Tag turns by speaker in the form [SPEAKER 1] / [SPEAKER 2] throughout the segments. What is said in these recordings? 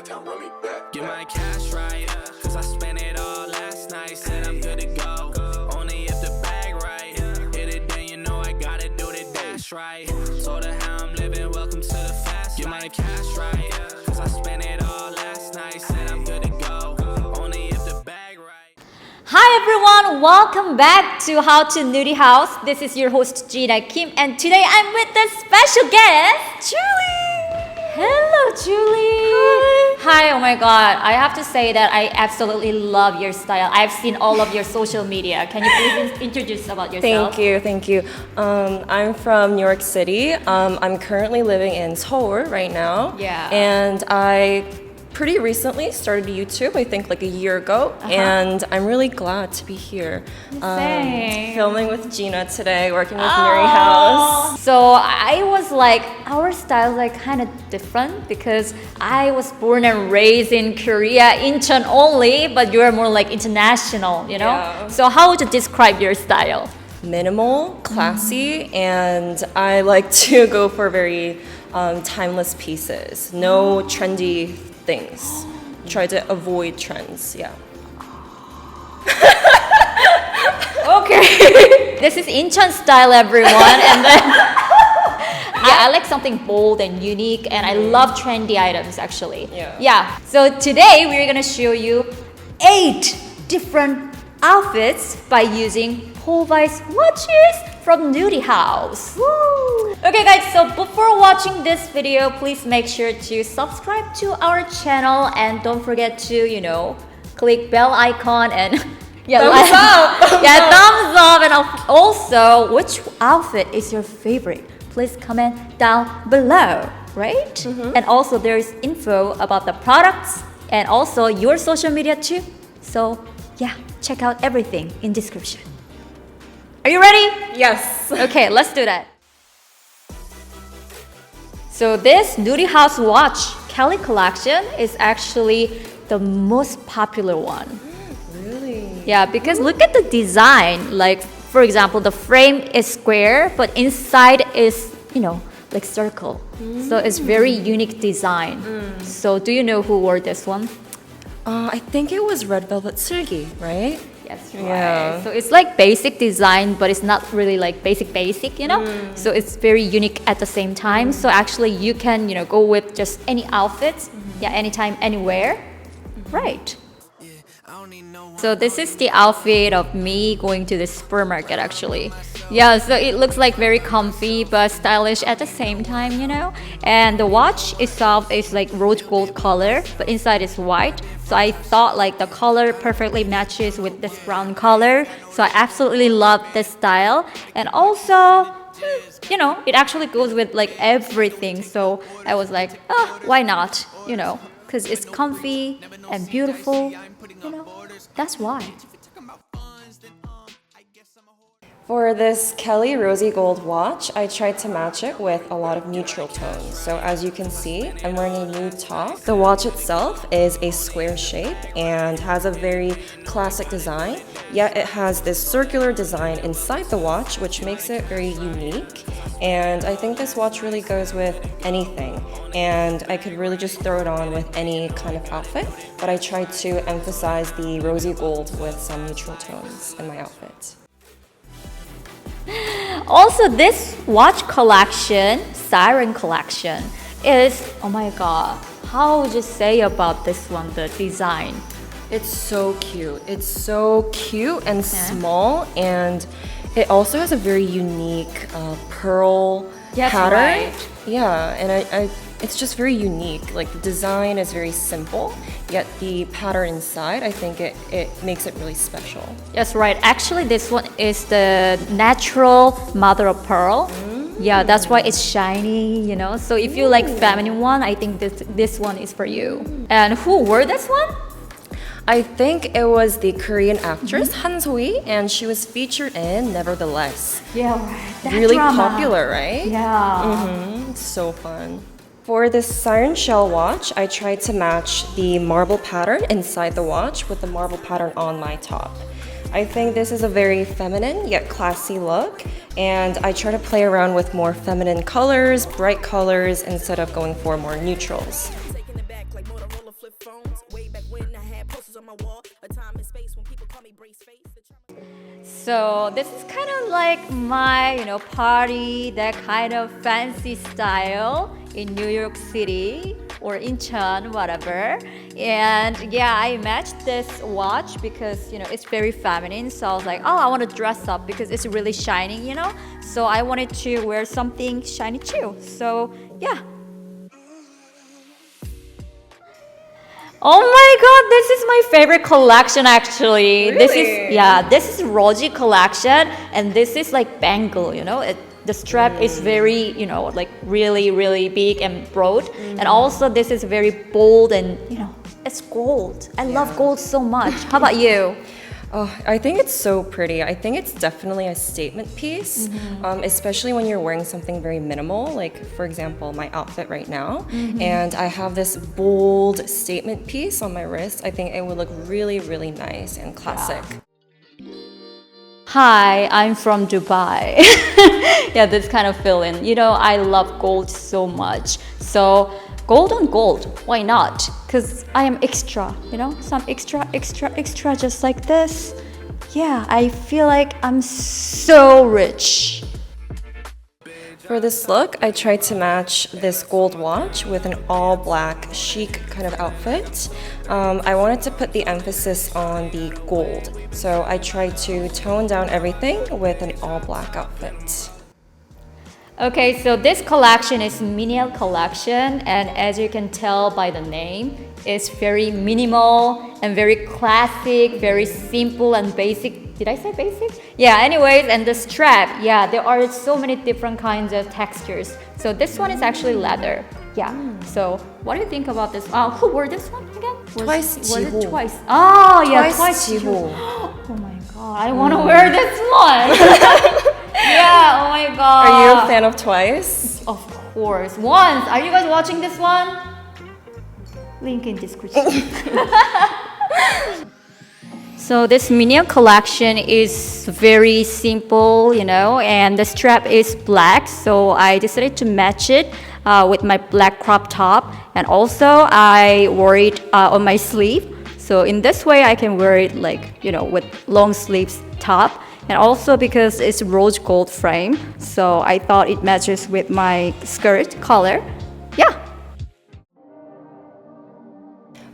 [SPEAKER 1] Get my cash right, cause I spent it all last night. Said I'm good to go, only if the bag right. Hit it then you know I gotta do the dash right. Told her how I'm living, welcome to the fast. Get my cash right, cause I spent it all last night. Said I'm good to go, only if the bag right.
[SPEAKER 2] Hi everyone, welcome back to How to Nurihaus. This is your host Gina Kim, and today I'm with the special guest, Julie. Hello, Julie. Hi. Oh my God, I have to say that I absolutely love your style. I've seen all of your social media. Can you please introduce about yourself?
[SPEAKER 3] Thank you. I'm from New York City. I'm currently living in Seoul right now.
[SPEAKER 2] Yeah.
[SPEAKER 3] And I pretty recently started YouTube, I think like a year ago, and I'm really glad to be here.
[SPEAKER 2] Same.
[SPEAKER 3] Filming with Gina today, working with Nurihaus.
[SPEAKER 2] So I was like, our styles are kind of different because I was born and raised in Korea, Incheon only, but you're more like international, you know?
[SPEAKER 3] Yeah.
[SPEAKER 2] So how would you describe your style?
[SPEAKER 3] Minimal, classy, and I like to go for very timeless pieces. No trendy things. Try to avoid trends, yeah.
[SPEAKER 2] Okay. This is Incheon style, everyone. And then I like something bold and unique, and I love trendy items actually. Yeah. So today we're gonna show you 8 different outfits by using pole-wise watches from Nurihaus. Woo! Okay guys, so before watching this video, please make sure to subscribe to our channel and don't forget to, click bell icon and
[SPEAKER 3] Thumbs up!
[SPEAKER 2] thumbs up. And also, which outfit is your favorite? Please comment down below, right? And also there's info about the products and also your social media too. So yeah, check out everything in description. Are you ready?
[SPEAKER 3] Yes.
[SPEAKER 2] Okay, let's do that. So this Nurihaus watch, Kelly Collection, is actually the most popular one.
[SPEAKER 3] Really?
[SPEAKER 2] Yeah, because look at the design. Like, for example, the frame is square, but inside is, like circle. So it's very unique design. So do you know who wore this one?
[SPEAKER 3] I think it was Red Velvet Silgi, right?
[SPEAKER 2] Yes, right.
[SPEAKER 3] Yeah.
[SPEAKER 2] So it's like basic design, but it's not really like basic, So it's very unique at the same time. So actually you can, go with just any outfits. Yeah, anytime, anywhere. Right. So this is the outfit of me going to the supermarket actually. Yeah, so it looks like very comfy but stylish at the same time, And the watch itself is like rose gold color, but inside is white. So I thought like the color perfectly matches with this brown color. So I absolutely love this style. And also, it actually goes with like everything. So I was like, why not? Because it's comfy and beautiful, That's why.
[SPEAKER 3] For this Kelly Rosegold watch, I tried to match it with a lot of neutral tones. So as you can see, I'm wearing a nude top. The watch itself is a square shape and has a very classic design, yet it has this circular design inside the watch, which makes it very unique. And I think this watch really goes with anything. And I could really just throw it on with any kind of outfit, but I tried to emphasize the rosy gold with some neutral tones in my outfit.
[SPEAKER 2] Also, this watch collection, Siren Collection, is, oh my God, how would you say about this one, the design?
[SPEAKER 3] It's so cute. It's so cute and small, and it also has a very unique pearl pattern.
[SPEAKER 2] Right.
[SPEAKER 3] Yeah, and it's just very unique. Like the design is very simple, yet the pattern inside, I think it makes it really special.
[SPEAKER 2] That's right. Actually, this one is the natural mother of pearl. Yeah, that's why it's shiny, So if you like feminine one, I think this one is for you. And who wore this one?
[SPEAKER 3] I think it was the Korean actress Han So-hee, and she was featured in Nevertheless.
[SPEAKER 2] Yeah, right. That
[SPEAKER 3] really
[SPEAKER 2] drama.
[SPEAKER 3] popular, right?
[SPEAKER 2] Yeah.
[SPEAKER 3] It's so fun. For this siren shell watch, I tried to match the marble pattern inside the watch with the marble pattern on my top. I think this is a very feminine yet classy look, and I try to play around with more feminine colors, bright colors, instead of going for more neutrals.
[SPEAKER 2] So this is kind of like my, party, that kind of fancy style in New York City or Incheon, whatever. And yeah, I matched this watch because, it's very feminine. So I was like, oh, I want to dress up because it's really shining, So I wanted to wear something shiny too. So yeah. Oh my god, this is my favorite collection actually.
[SPEAKER 3] Really?
[SPEAKER 2] This is Rogie Collection, and this is like bangle, the strap is very, like really, really big and broad. And also this is very bold and, it's gold. I love gold so much. How about you?
[SPEAKER 3] Oh, I think it's so pretty. I think it's definitely a statement piece, especially when you're wearing something very minimal, like for example, my outfit right now. And I have this bold statement piece on my wrist. I think it would look really, really nice and classic.
[SPEAKER 2] Hi, I'm from Dubai. Yeah, this kind of feeling. I love gold so much. So gold on gold, why not? Because I am extra, some extra, just like this. Yeah, I feel like I'm so rich.
[SPEAKER 3] For this look, I tried to match this gold watch with an all black chic kind of outfit. I wanted to put the emphasis on the gold, so I tried to tone down everything with an all black outfit.
[SPEAKER 2] Okay, so this collection is Miniel Collection, and as you can tell by the name, it's very minimal and very classic, very simple and basic. Did I say basic? Yeah, anyways, and the strap, yeah, there are so many different kinds of textures. So this one is actually leather. Yeah, so what do you think about this? Who wore this one again?
[SPEAKER 3] Twice
[SPEAKER 2] Was it
[SPEAKER 3] Jiho.
[SPEAKER 2] twice? Oh, yeah,
[SPEAKER 3] Twice
[SPEAKER 2] twice
[SPEAKER 3] Jiho.
[SPEAKER 2] Oh my god, I want to wear this one. Yeah, oh my god.
[SPEAKER 3] Are you a fan of Twice?
[SPEAKER 2] Of course. Once. Are you guys watching this one? Link in description. So this Minion collection is very simple, and the strap is black. So I decided to match it with my black crop top. And also I wore it on my sleeve. So in this way I can wear it like, with long sleeves top. And also because it's rose gold frame, so I thought it matches with my skirt color. Yeah.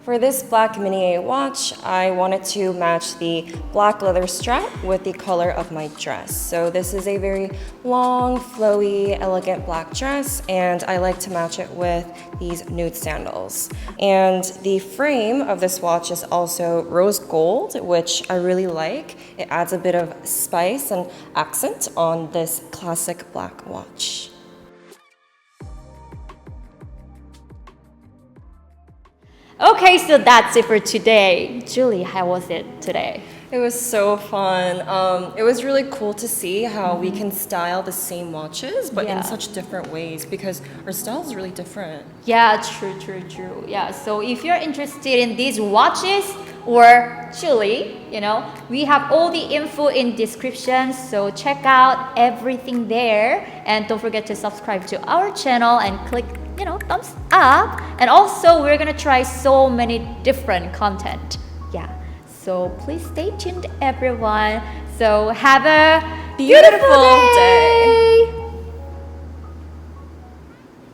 [SPEAKER 3] For this black Minier watch, I wanted to match the black leather strap with the color of my dress. So this is a very long, flowy, elegant black dress, and I like to match it with these nude sandals. And the frame of this watch is also rose gold, which I really like. It adds a bit of spice and accent on this classic black watch.
[SPEAKER 2] Okay, so that's it for today. Julie, how was it today?
[SPEAKER 3] It was so fun. It was really cool to see how we can style the same watches, but
[SPEAKER 2] Yeah.
[SPEAKER 3] in such different ways because our style is really different.
[SPEAKER 2] Yeah, true. Yeah, so if you're interested in these watches or Julie, we have all the info in description, so check out everything there. And don't forget to subscribe to our channel and click, thumbs up. And also, we're gonna try so many different content. Yeah, so please stay tuned, everyone. So have a beautiful day.